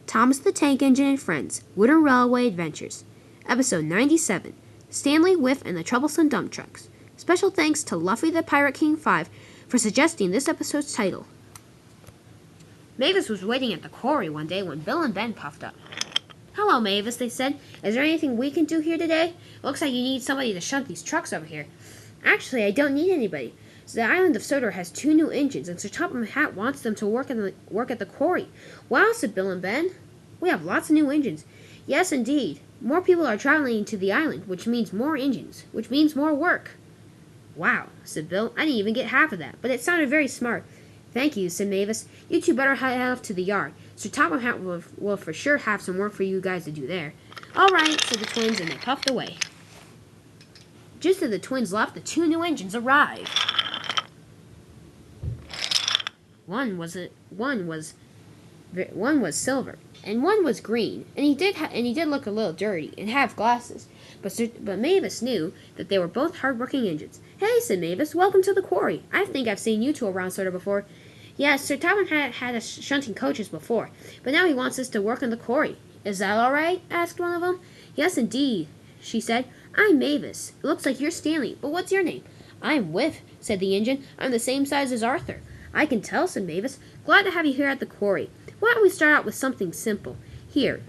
Thomas the Tank Engine and Friends, Wooden Railway Adventures. Episode 97, Stanley, Whiff, and the Troublesome Dumptrucks. Special thanks to Luffy the Pirate King 5 for suggesting this episode's title. Mavis was waiting at the quarry one day when Bill and Ben puffed up. "Hello, Mavis," they said. "Is there anything we can do here today? Looks like you need somebody to shunt these trucks over here." "Actually, I don't need anybody. So the island of Sodor has 2 new engines, and Sir Topham Hatt wants them to work at the quarry." "Wow," said Bill and Ben. "We have lots of new engines." "Yes, indeed. More people are traveling to the island, which means more engines, which means more work." "Wow," said Bill. "I didn't even get half of that, but it sounded very smart." "Thank you," said Mavis. "You two better head off to the yard. Sir Topham Hatt will for sure have some work for you guys to do there." "All right," said the twins, and they puffed away. Just as the twins left, the 2 new engines arrived. One was silver, and one was green, and he did look a little dirty and have glasses. But Mavis knew that they were both hard-working engines. "Hey," said Mavis, "welcome to the quarry. I think I've seen you two around Sodor before." "Yes, Sir Topham had us shunting coaches before, but now he wants us to work on the quarry." "Is that all right?" asked one of them. "Yes, indeed," she said. "I'm Mavis. It looks like you're Stanley, but what's your name?" "I'm Whiff," said the engine. "I'm the same size as Arthur." "I can tell," said Mavis. "Glad to have you here at the quarry. Why don't we start out with something simple? Here,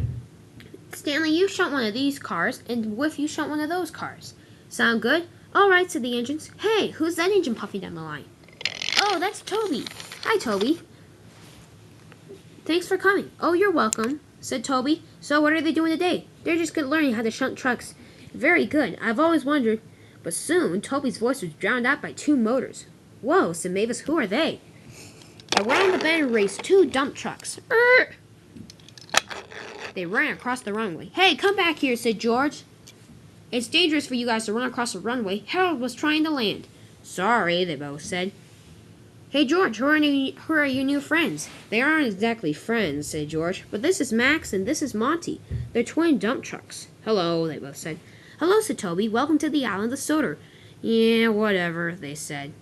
Stanley, you shunt one of these cars, and Whiff, you shunt one of those cars. Sound good?" "All right," said the engines. "Hey, who's that engine puffing down the line?" "Oh, that's Toby." "Hi, Toby." "Thanks for coming." "Oh, you're welcome," said Toby. "So what are they doing today?" "They're just learning how to shunt trucks." "Very good. I've always wondered." But soon, Toby's voice was drowned out by 2 motors. "Whoa," said Mavis. "Who are they?" Around the bend raced 2 dump trucks. They ran across the runway. "Hey, come back here," said George. "It's dangerous for you guys to run across the runway. Harold was trying to land." "Sorry," they both said. "Hey, George, who are your new friends?" "They aren't exactly friends," said George, "but this is Max and this is Monty. They're twin dump trucks." "Hello," they both said. "Hello," said Toby. "Welcome to the island of Sodor." "Yeah, whatever," they said.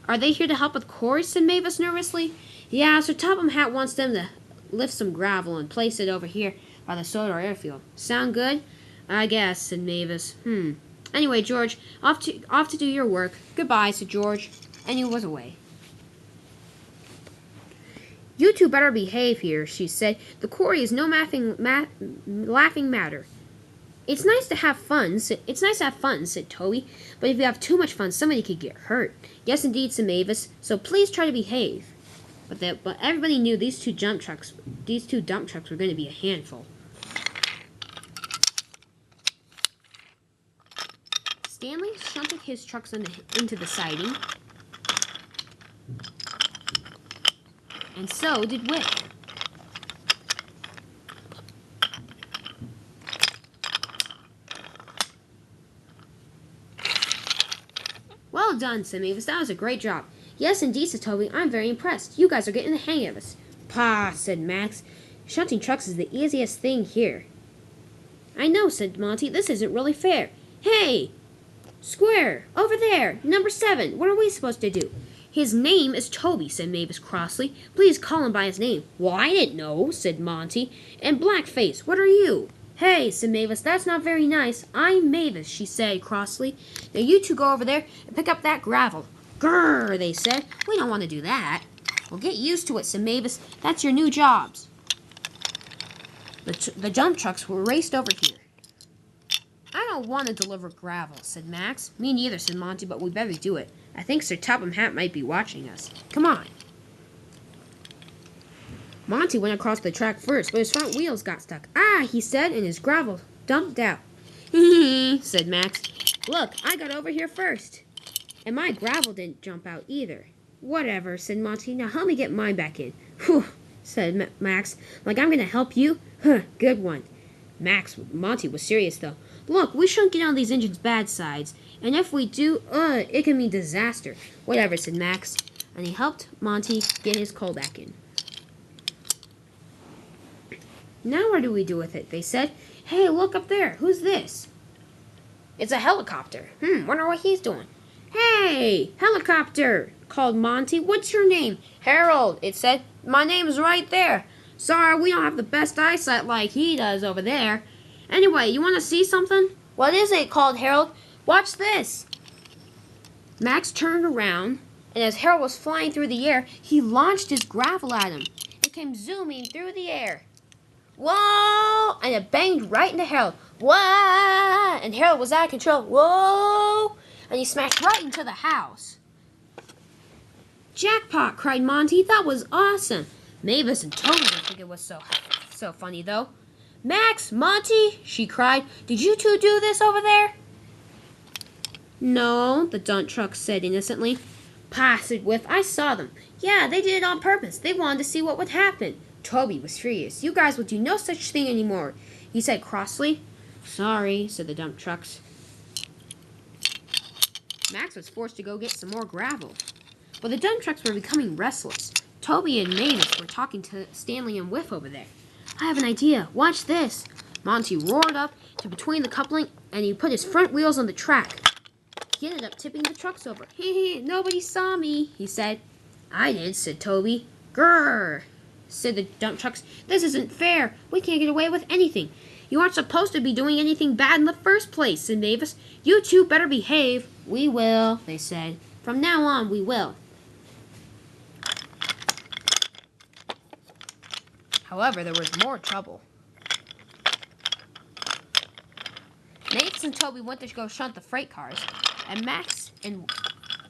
"Are they here to help with quarries?" said Mavis nervously. "Yeah, Sir Topham Hatt wants them to lift some gravel and place it over here by the Sodor airfield. Sound good?" "I guess," said Mavis. "Anyway, George, off to do your work. Goodbye," said George, and he was away. "You two better behave here," she said. "The quarry is no laughing matter." It's nice to have fun, said Toby. "But if you have too much fun, somebody could get hurt." "Yes, indeed," said Mavis. "So please try to behave." But everybody knew these two dump trucks were going to be a handful. Stanley shunted his trucks into the siding, and so did Whiff. "Well done," said Mavis. "That was a great job." "Yes, indeed," said Toby. "I'm very impressed. You guys are getting the hang of this." "Pah," said Max. "Shunting trucks is the easiest thing here." "I know," said Monty. "This isn't really fair." "Hey! Square! Over there! Number 7! What are we supposed to do?" "His name is Toby," said Mavis crossly. "Please call him by his name." "Well, I didn't know," said Monty. "And Blackface, what are you?" "Hey," said Mavis, "that's not very nice." "I'm Mavis," she said crossly. "Now you two go over there and pick up that gravel." "Grrr," they said. "We don't want to do that." "Well, get used to it," said Mavis. "That's your new jobs." The dump trucks were raced over here. "I don't want to deliver gravel," said Max. "Me neither," said Monty, "but we better do it. I think Sir Topham Hatt might be watching us. Come on." Monty went across the track first, but his front wheels got stuck. "Ah," he said, and his gravel dumped out. "Hee," said Max. "Look, I got over here first. And my gravel didn't jump out either." "Whatever," said Monty. "Now help me get mine back in." "Whew," said Max. "Like I'm going to help you? Huh, good one." Monty was serious, though. "Look, we shouldn't get on these engines' bad sides. And if we do, it can mean disaster." "Whatever," said Max. And he helped Monty get his coal back in. "Now what do we do with it?" they said. "Hey, look up there. Who's this?" "It's a helicopter." Wonder what he's doing." "Hey, helicopter," called Monty. "What's your name?" "Harold," it said. "My name's right there." Sorry, we don't have the best eyesight like he does over there. Anyway, you want to see something? What is it? Called Harold. Watch this. Max turned around, and as Harold was flying through the air, he launched his gravel at him. It came zooming through the air. Whoa! And it banged right into Harold. Whoa! And Harold was out of control. Whoa! And he smashed right into the house. Jackpot! Cried Monty. That was awesome. Mavis and Toby didn't think it was so funny, though. Max, Monty, she cried. Did you two do this over there? No, the Dumptrucks said innocently. Pa, said Whiff. I saw them. Yeah, they did it on purpose. They wanted to see what would happen. Toby was furious. You guys will do no such thing anymore, he said crossly. Sorry, said the Dumptrucks. Max was forced to go get some more gravel. But the Dumptrucks were becoming restless. Toby and Mavis were talking to Stanley and Whiff over there. I have an idea. Watch this. Monty roared up to between the coupling, and he put his front wheels on the track. He ended up tipping the trucks over. Hee, nobody saw me, he said. I did, said Toby. Grrr, said the Dumptrucks. This isn't fair. We can't get away with anything. You aren't supposed to be doing anything bad in the first place, said Mavis. You two better behave. We will, they said. From now on, we will. However, there was more trouble. Mavis and Toby went to go shunt the freight cars, and Max and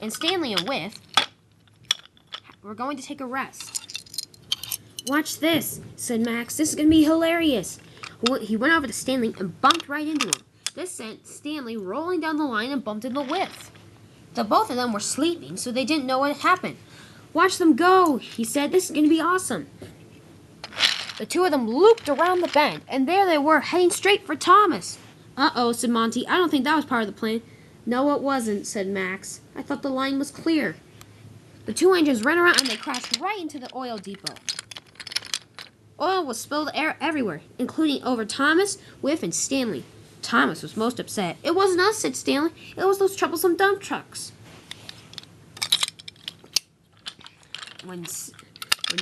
Stanley and Whiff were going to take a rest. Watch this, said Max. This is going to be hilarious. He went over to Stanley and bumped right into him. This sent Stanley rolling down the line and bumped into Whiff. The both of them were sleeping, so they didn't know what had happened. Watch them go, he said. This is going to be awesome. The two of them looped around the bend, and there they were, heading straight for Thomas. Uh-oh, said Monty. I don't think that was part of the plan. No, it wasn't, said Max. I thought the line was clear. The two engines ran around, and they crashed right into the oil depot. Oil was spilled everywhere, including over Thomas, Whiff, and Stanley. Thomas was most upset. It wasn't us, said Stanley. It was those troublesome dump trucks. When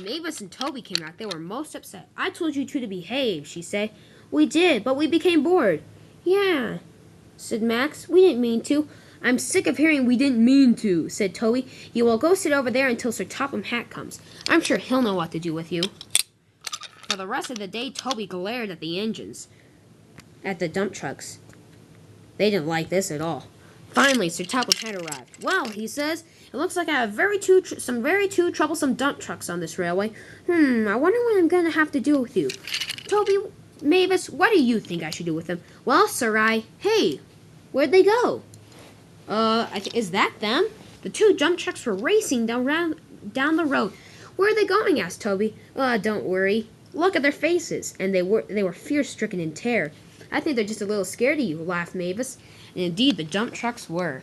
Mavis and Toby came out, they were most upset. I told you two to behave, she said. We did, but we became bored. Yeah, said Max. We didn't mean to. I'm sick of hearing we didn't mean to, said Toby. You will go sit over there until Sir Topham Hatt comes. I'm sure he'll know what to do with you. For the rest of the day, Toby glared at the engines, at the dump trucks. They didn't like this at all. Finally, Sir Topham Hatt arrived. Well, he says, it looks like I have some very troublesome dump trucks on this railway. I wonder what I'm going to have to do with you. Toby, Mavis, what do you think I should do with them? Well, sir, Hey, where'd they go? Is that them? The two dump trucks were racing down the road. Where are they going? Asked Toby. Don't worry. Look at their faces. And they were fear-stricken in terror. I think they're just a little scared of you, laughed Mavis. And indeed, the dump trucks were.